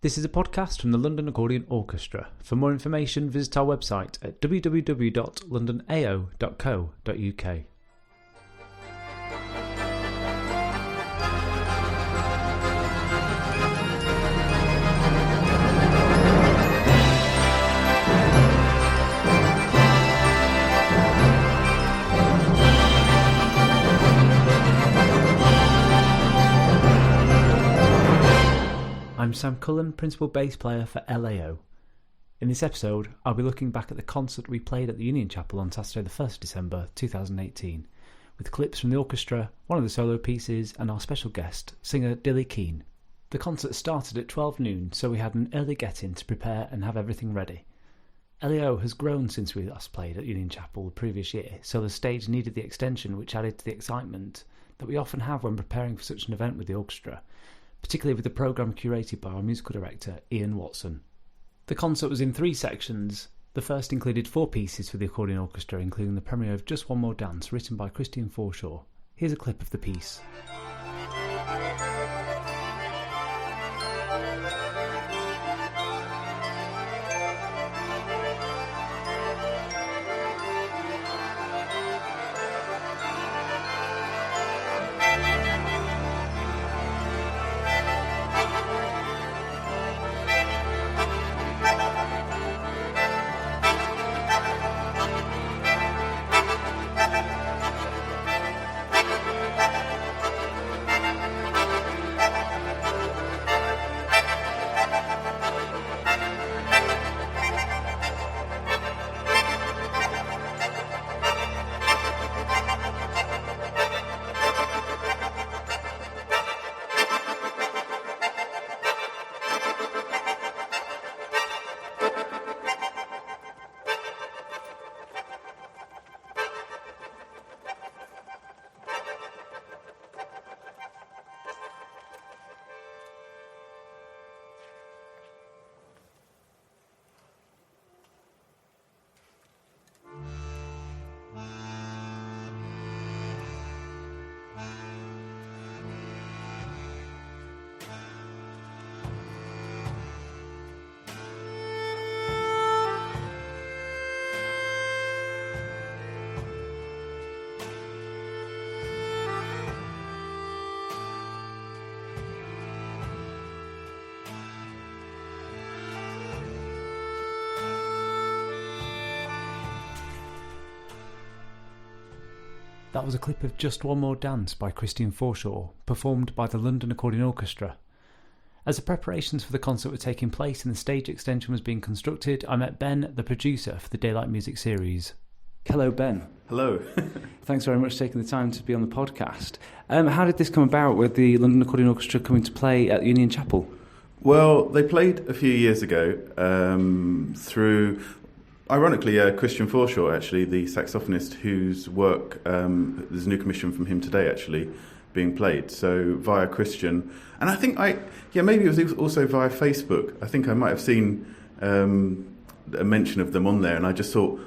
This is a podcast from the London Accordion Orchestra. For more information, visit our website at www.londonao.co.uk. I'm Sam Cullen, Principal Bass Player for LAO. In this episode, I'll be looking back at the concert we played at the Union Chapel on Saturday the 1st December 2018, with clips from the orchestra, one of the solo pieces, and our special guest, singer Dillie Keane. The concert started at 12 noon, so we had an early get-in to prepare and have everything ready. LAO has grown since we last played at Union Chapel the previous year, so the stage needed the extension, which added to the excitement that we often have when preparing for such an event with the orchestra, particularly with the programme curated by our musical director, Ian Watson. The concert was in 3 sections. The first included 4 pieces for the accordion orchestra, including the premiere of Just One More Dance, written by Christian Forshaw. Here's a clip of the piece. That was a clip of Just One More Dance by Christian Forshaw, performed by the London Accordion Orchestra. As the preparations for the concert were taking place and the stage extension was being constructed, I met Ben, the producer for the Daylight Music series. Hello, Ben. Hello. Thanks very much for taking the time to be on the podcast. How did this come about with the London Accordion Orchestra coming to play at Union Chapel? Well, they played a few years ago through... Ironically, Christian Forshaw, actually, the saxophonist whose work, there's a new commission from him today, actually, being played. So via Christian, and I think maybe it was also via Facebook. I think I might have seen a mention of them on there, and I just thought,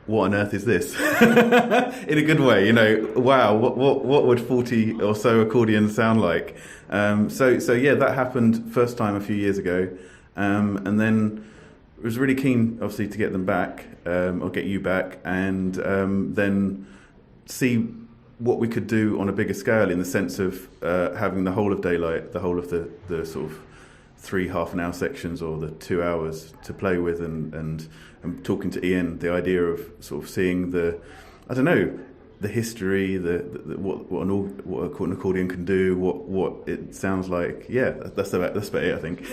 what on earth is this? In a good way, wow, what would 40 or so accordions sound like? So that happened first time a few years ago, and then I was really keen, obviously, to get them back, or get you back, and then see what we could do on a bigger scale in the sense of having the whole of Daylight, the whole of the sort of 3 half-an-hour sections or the 2 hours to play with, and talking to Ian, the idea of sort of seeing the history, what an accordion can do, what it sounds like. Yeah, that's about it, I think.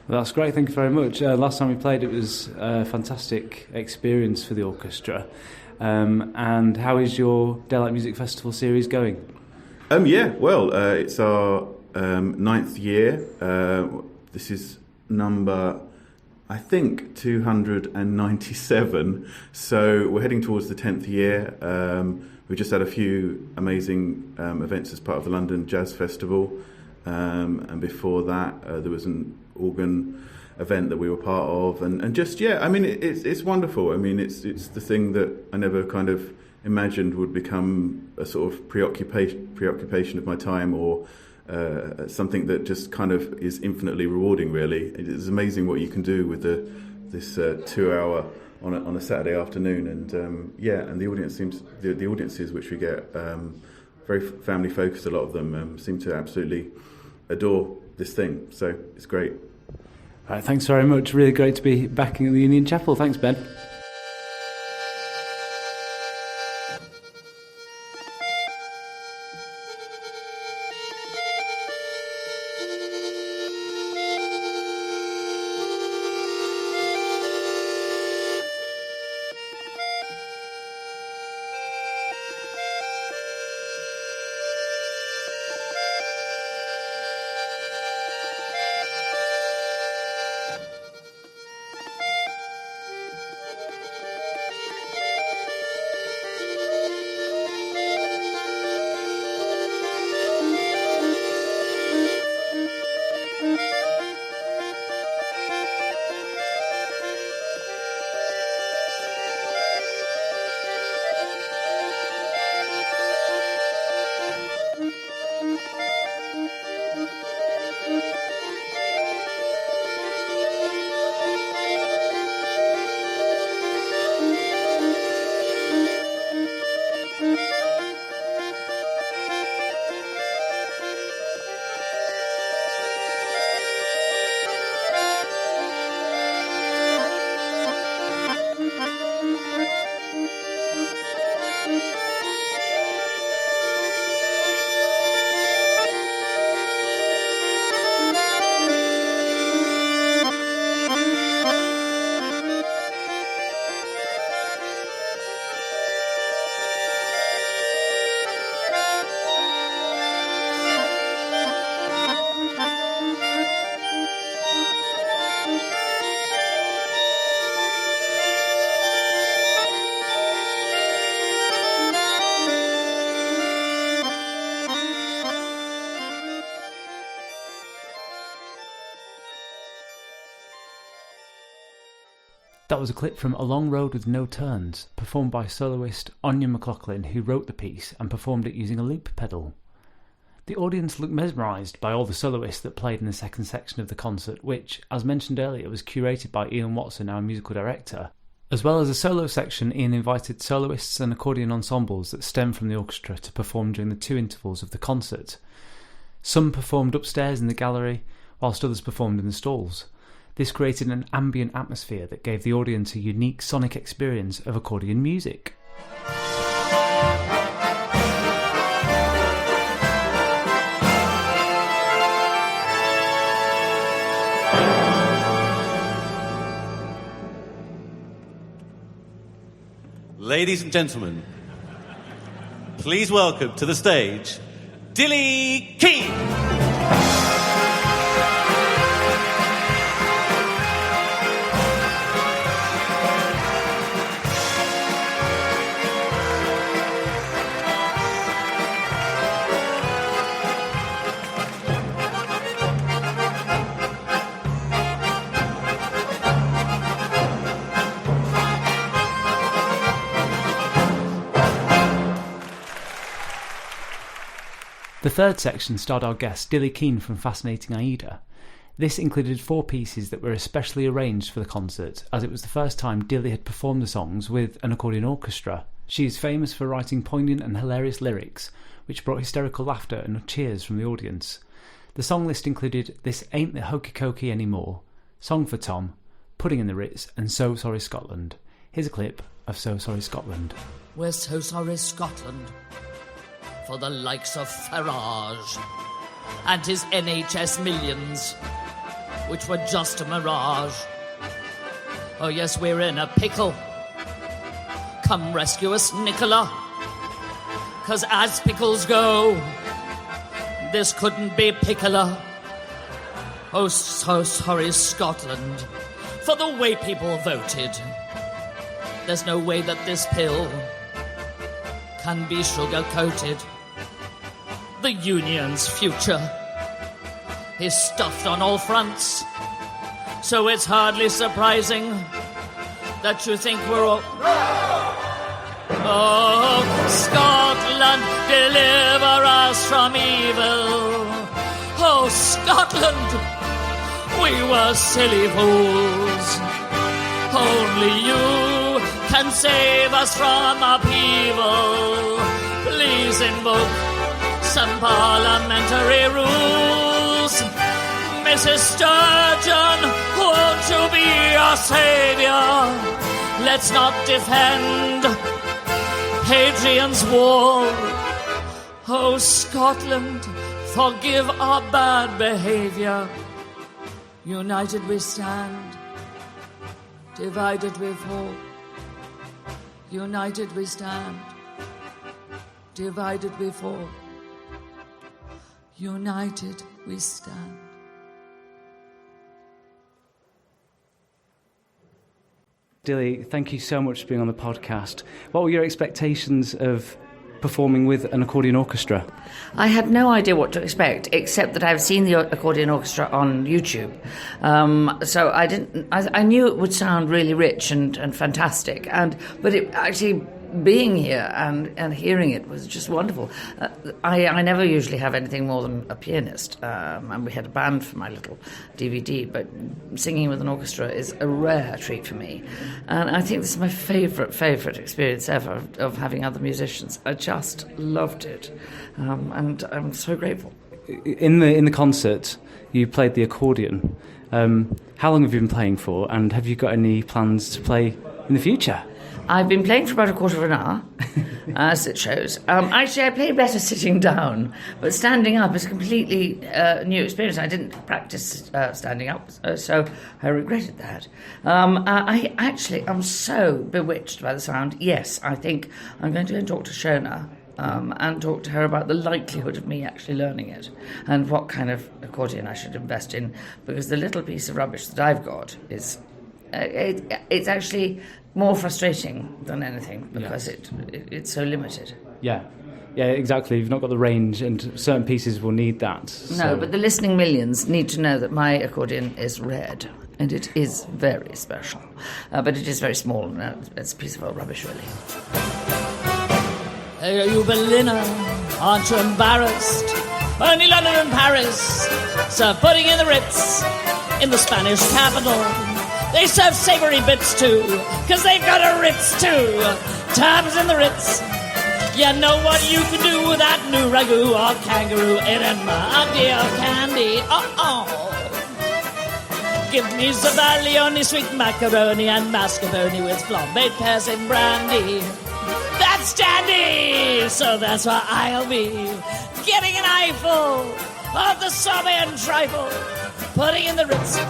Well, that's great, thank you very much. Last time we played, it was a fantastic experience for the orchestra. And how is your Daylight Music Festival series going? It's our 9th year. This is number, I think, 297. So we're heading towards the 10th year. We just had a few amazing events as part of the London Jazz Festival. And before that, there was an organ event that we were part of, and just it's wonderful. I mean, it's the thing that I never kind of imagined would become a sort of preoccupation of my time, or something that just kind of is infinitely rewarding, really. It's amazing what you can do with this 2 hour on a Saturday afternoon, and and the audiences which we get, very family focused, a lot of them seem to absolutely adore this thing, so it's great. All right, thanks very much. Really great to be back in the Union Chapel. Thanks, Ben. That was a clip from A Long Road with No Turns, performed by soloist Anya McLaughlin, who wrote the piece and performed it using a loop pedal. The audience looked mesmerised by all the soloists that played in the second section of the concert, which, as mentioned earlier, was curated by Ian Watson, our musical director. As well as a solo section, Ian invited soloists and accordion ensembles that stem from the orchestra to perform during the 2 intervals of the concert. Some performed upstairs in the gallery, whilst others performed in the stalls. This created an ambient atmosphere that gave the audience a unique sonic experience of accordion music. Ladies and gentlemen, please welcome to the stage, Dillie Keane! The third section starred our guest, Dillie Keane from Fascinating Aida. This included 4 pieces that were especially arranged for the concert, as it was the first time Dillie had performed the songs with an accordion orchestra. She is famous for writing poignant and hilarious lyrics, which brought hysterical laughter and cheers from the audience. The song list included This Ain't the Hokey Cokey Anymore, Song for Tom, Pudding in the Ritz, and So Sorry Scotland. Here's a clip of So Sorry Scotland. We're so sorry, Scotland, for the likes of Farage and his NHS millions, which were just a mirage. Oh yes, we're in a pickle. Come rescue us, Nicola, 'cause as pickles go, this couldn't be Piccola. Oh, so sorry, Scotland, for the way people voted. There's no way that this pill can be sugar-coated. The Union's future is stuffed on all fronts, so it's hardly surprising that you think we're all... Oh, Scotland, deliver us from evil. Oh, Scotland, we were silly fools. Only you can save us from upheaval. Please invoke some parliamentary rules. Mrs. Sturgeon, won't you be our saviour? Let's not defend Hadrian's Wall. Oh, Scotland, forgive our bad behaviour. United we stand, divided we fall. United we stand, divided we fall. United we stand. Dillie, thank you so much for being on the podcast. What were your expectations of performing with an accordion orchestra? I had no idea what to expect, except that I've seen the accordion orchestra on YouTube. So I knew it would sound really rich and fantastic, but it actually being here and hearing it was just wonderful. I never usually have anything more than a pianist, and we had a band for my little DVD, but singing with an orchestra is a rare treat for me. And I think this is my favourite experience ever of having other musicians. I just loved it, and I'm so grateful. In the concert, you played the accordion. How long have you been playing for, and have you got any plans to play in the future? I've been playing for about a quarter of an hour, as it shows. Actually, I play better sitting down, but standing up is a completely new experience. I didn't practice standing up, so I regretted that. I'm so bewitched by the sound. Yes, I think I'm going to go and talk to Shona and talk to her about the likelihood of me actually learning it and what kind of accordion I should invest in, because the little piece of rubbish that I've got is... it's actually more frustrating than anything because it's so limited. Yeah, exactly. You've not got the range, and certain pieces will need that. So. No, but the listening millions need to know that my accordion is red, and it is very special. But it is very small, and it's a piece of old rubbish, really. Hey, you Berliner, aren't you embarrassed? Only London and Paris serve pudding in the Ritz, in the Spanish capital. They serve savoury bits too, 'cause they've got a Ritz too. Tabs in the Ritz. You know what you can do with that new ragu or kangaroo enema, dear candy. Give me Zavalioni, sweet macaroni and mascarpone with flambéed pears and brandy. That's dandy! So that's why I'll be getting an eyeful of the sorbet and trifle, putting in the Ritz.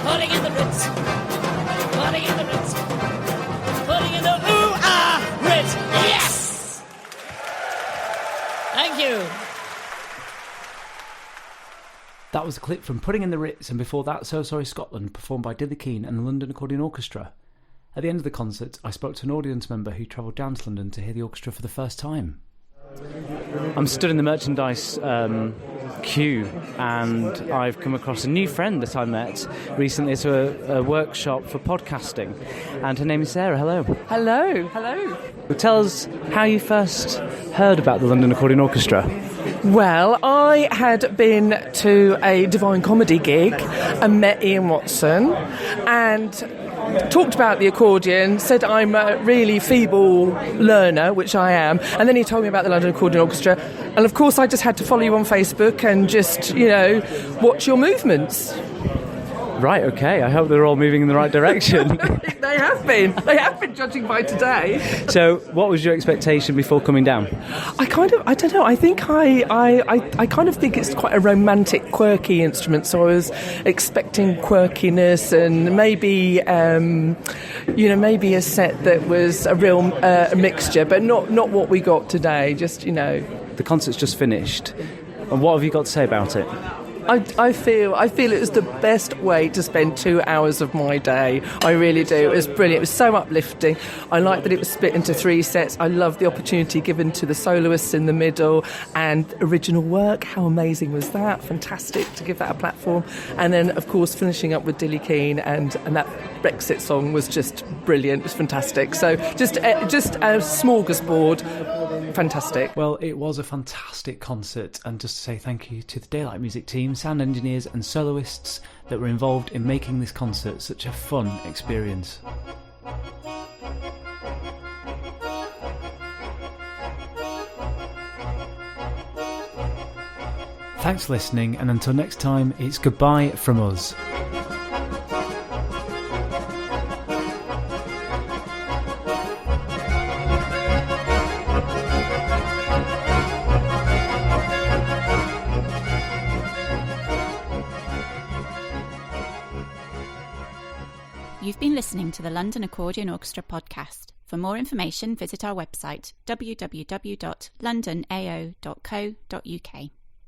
Putting in the Ritz, putting in the Ritz, putting in the Ritz, yes! Thank you. That was a clip from Putting in the Ritz, and before that, So Sorry Scotland, performed by Dillie Keane and the London Accordion Orchestra. At the end of the concert, I spoke to an audience member who travelled down to London to hear the orchestra for the first time. I'm stood in the merchandise queue, and I've come across a new friend that I met recently at a workshop for podcasting, and her name is Sarah. Hello. Hello. Tell us how you first heard about the London Accordion Orchestra. Well, I had been to a Divine Comedy gig and met Ian Watson and talked about the accordion, said I'm a really feeble learner, which I am, and then he told me about the London Accordion Orchestra, and of course I just had to follow you on Facebook and just, watch your movements. Right, okay, I hope they're all moving in the right direction. They have been, judging by today. So, what was your expectation before coming down? I don't know, I think I kind of think it's quite a romantic, quirky instrument, so I was expecting quirkiness and maybe, maybe a set that was a real mixture, but not what we got today, just. The concert's just finished, and what have you got to say about it? I feel it was the best way to spend 2 hours of my day. I really do. It was brilliant. It was so uplifting. I liked that it was split into 3 sets. I loved the opportunity given to the soloists in the middle and original work. How amazing was that? Fantastic to give that a platform. And then, of course, finishing up with Dillie Keane and that Brexit song was just brilliant. It was fantastic. So just a smorgasbord. Fantastic. Well, it was a fantastic concert, and just to say thank you to the Daylight Music team, sound engineers and soloists that were involved in making this concert such a fun experience. Thanks for listening, and until next time, it's goodbye from us. You've been listening to the London Accordion Orchestra podcast. For more information, visit our website www.londonao.co.uk.